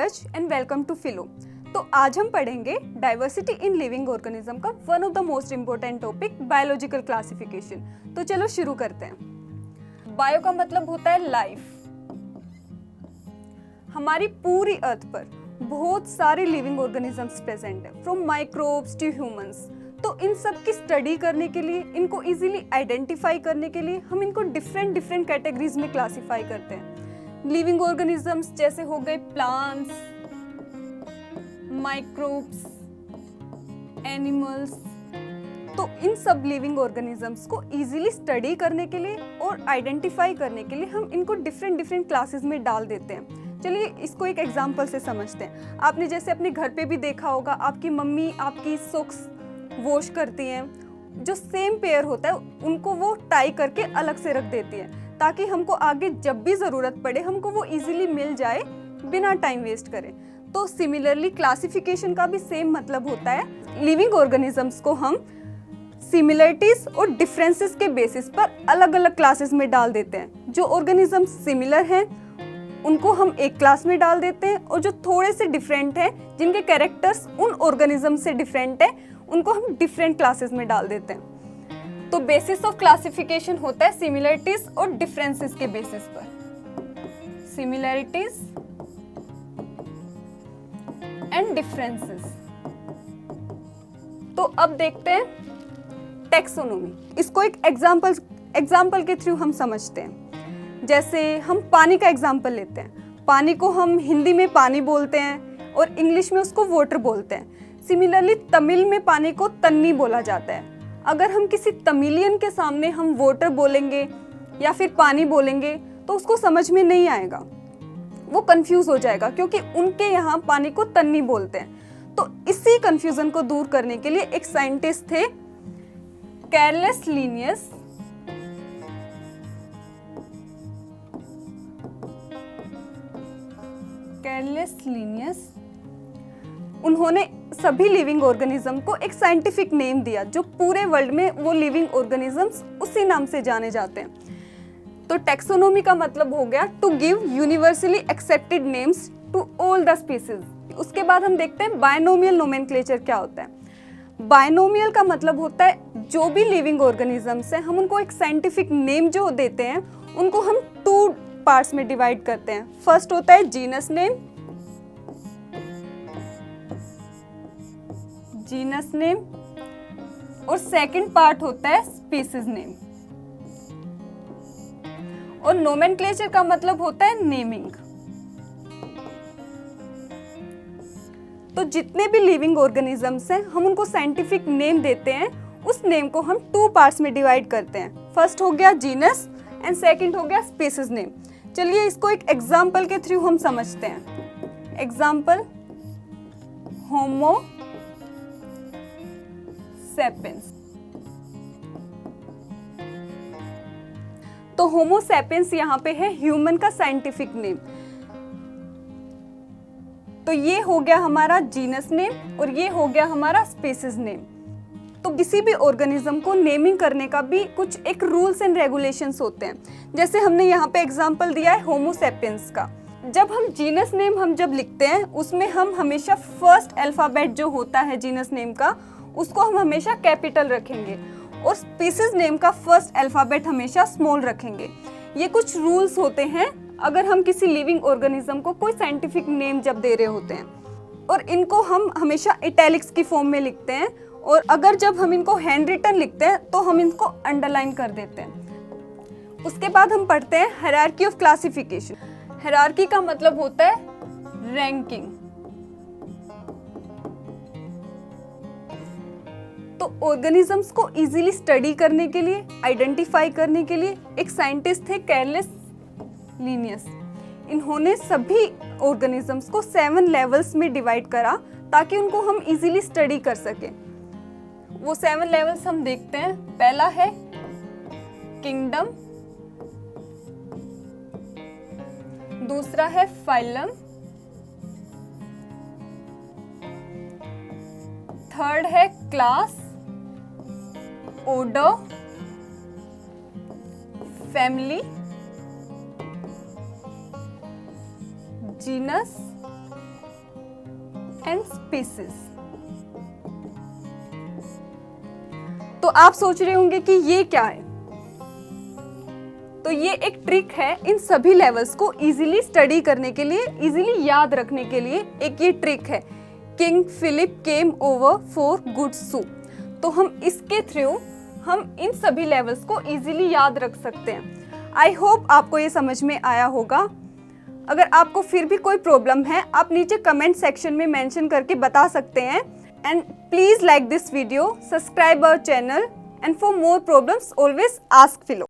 Neeraj and welcome to Philo. तो आज हम पढ़ेंगे डाइवर्सिटी इन लिविंग ऑर्गेनिज्म का one of the most important topic biological classification. तो चलो शुरू करते हैं। बायो का मतलब होता है लाइफ। हमारी पूरी अर्थ पर बहुत सारे लिविंग ऑर्गेनिजम्स प्रेजेंट हैं, फ्रॉम माइक्रोब्स टू ह्यूमंस। तो इन सब की स्टडी करने के लिए, इनको इजीली आइडेंटिफाई करने के लिए हम इनको डिफरेंट कैटेगरीज में क्लासिफाई करते हैं। लिविंग ऑर्गेनिजम्स जैसे हो गए प्लांट्स, माइक्रोब्स, एनिमल्स। तो इन सब लिविंग ऑर्गेनिजम्स को इजीली स्टडी करने के लिए और आइडेंटिफाई करने के लिए हम इनको डिफरेंट क्लासेस में डाल देते हैं। चलिए इसको एक एग्जांपल से समझते हैं। आपने जैसे अपने घर पे भी देखा होगा, आपकी मम्मी आपकी सॉक्स वॉश करती हैं, जो सेम पेयर होता है उनको वो टाई करके अलग से रख देती है, ताकि हमको आगे जब भी ज़रूरत पड़े हमको वो इजीली मिल जाए बिना टाइम वेस्ट करें। तो सिमिलरली क्लासिफिकेशन का भी सेम मतलब होता है। लिविंग ऑर्गेनिजम्स को हम सिमिलरिटीज और डिफरेंसेस के बेसिस पर अलग अलग क्लासेस में डाल देते हैं। जो ऑर्गेनिजम्स सिमिलर हैं उनको हम एक क्लास में डाल देते हैं, और जो थोड़े से डिफरेंट हैं, जिनके कैरेक्टर्स उन ऑर्गेनिज्म से डिफरेंट है, उनको हम डिफरेंट क्लासेस में डाल देते हैं। तो बेसिस ऑफ क्लासिफिकेशन होता है सिमिलरिटीज और डिफरेंसेस के बेसिस पर। Similarities and differences. तो अब देखते हैं टेक्सोनोमी। इसको एक एग्जाम्पल के थ्रू हम समझते हैं। जैसे हम पानी का एग्जाम्पल लेते हैं। पानी को हम हिंदी में पानी बोलते हैं और इंग्लिश में उसको वाटर बोलते हैं। सिमिलरली तमिल में पानी को तन्नी बोला जाता है। अगर हम किसी तमिलियन के सामने हम वाटर बोलेंगे या फिर पानी बोलेंगे तो उसको समझ में नहीं आएगा, वो कंफ्यूज हो जाएगा, क्योंकि उनके यहाँ पानी को तन्नी बोलते हैं। तो इसी कंफ्यूजन को दूर करने के लिए एक साइंटिस्ट थे, कैरलेस लीनियस। उन्होंने सभी लिविंग ऑर्गेनिज्म को एक साइंटिफिक नेम दिया, जो पूरे वर्ल्ड में वो लिविंग ऑर्गेनिजम्स उसी नाम से जाने जाते हैं। तो टेक्सोनोमी का मतलब हो गया to give universally accepted names to all the species. उसके बाद हम देखते हैं बायनोमियल नोमेनक्लेचर क्या होता है। बायनोमियल का मतलब होता है जो भी लिविंग ऑर्गेनिजम्स हैं, हम उनको एक साइंटिफिक नेम जो देते हैं उनको हम टू पार्ट्स में डिवाइड करते हैं। फर्स्ट होता है जीनस नेम और सेकंड पार्ट होता है स्पीसीज नेम। और नोमेनक्लेचर का मतलब होता है नेमिंग। तो जितने भी लिविंग ऑर्गेनिजम्स हैं हम उनको साइंटिफिक नेम देते हैं। उस नेम को हम टू पार्ट्स में डिवाइड करते हैं। फर्स्ट हो गया जीनस एंड सेकंड हो गया स्पीसीज नेम। चलिए इसको एक एग्जाम्पल के थ्रू हम समझते हैं। एग्जाम्पल, होमो सेपियंस। तो होमो सेपियंस यहाँ पे है ह्यूमन का साइंटिफिक नेम। तो ये हो गया हमारा जीनस नेम और ये हो गया हमारा स्पीसीज नेम। तो किसी भी ऑर्गेनिज्म को नेमिंग करने का भी कुछ एक रूल्स एंड रेगुलेशंस होते हैं। जैसे हमने यहाँ पे एग्जांपल दिया है होमो सेपियंस का। जब हम जीनस नेम हम जब लिखते हैं उसमें हम हमेशा फर्स्ट अल्फाबेट जो होता है जीनस नेम का उसको हम हमेशा कैपिटल रखेंगे, और स्पीसीज नेम का फर्स्ट अल्फाबेट हमेशा स्मॉल रखेंगे। ये कुछ रूल्स होते हैं अगर हम किसी लिविंग ऑर्गेनिज्म को कोई साइंटिफिक नेम जब दे रहे होते हैं। और इनको हम हमेशा इटैलिक्स की फॉर्म में लिखते हैं, और अगर जब हम इनको हैंड रिटन लिखते हैं तो हम इनको अंडरलाइन कर देते हैं। उसके बाद हम पढ़ते हैं हायरार्की ऑफ क्लासिफिकेशन। हायरार्की का मतलब होता है रैंकिंग। तो ऑर्गेनिजम्स को इजीली स्टडी करने के लिए, आइडेंटिफाई करने के लिए एक साइंटिस्ट थे कैरलेस लीनियस। इन्होंने सभी ऑर्गेनिजम्स को 7 लेवल्स में डिवाइड करा ताकि उनको हम इजीली स्टडी कर सकें। वो 7 लेवल्स हम देखते हैं। पहला है किंगडम, दूसरा है फाइलम, थर्ड है class, order, family, genus and species। तो आप सोच रहे होंगे कि ये क्या है? तो ये एक ट्रिक है इन सभी लेवल्स को इजीली स्टडी करने के लिए, इजीली याद रखने के लिए। एक ये ट्रिक है, King Philip came over for good soup. तो हम इसके थ्रू हम इन सभी लेवल्स को इजीली याद रख सकते हैं। आई होप आपको ये समझ में आया होगा। अगर आपको फिर भी कोई प्रॉब्लम है, आप नीचे कमेंट सेक्शन में मेंशन करके बता सकते हैं। And please like this video, subscribe our channel, and for more problems always ask फिलो।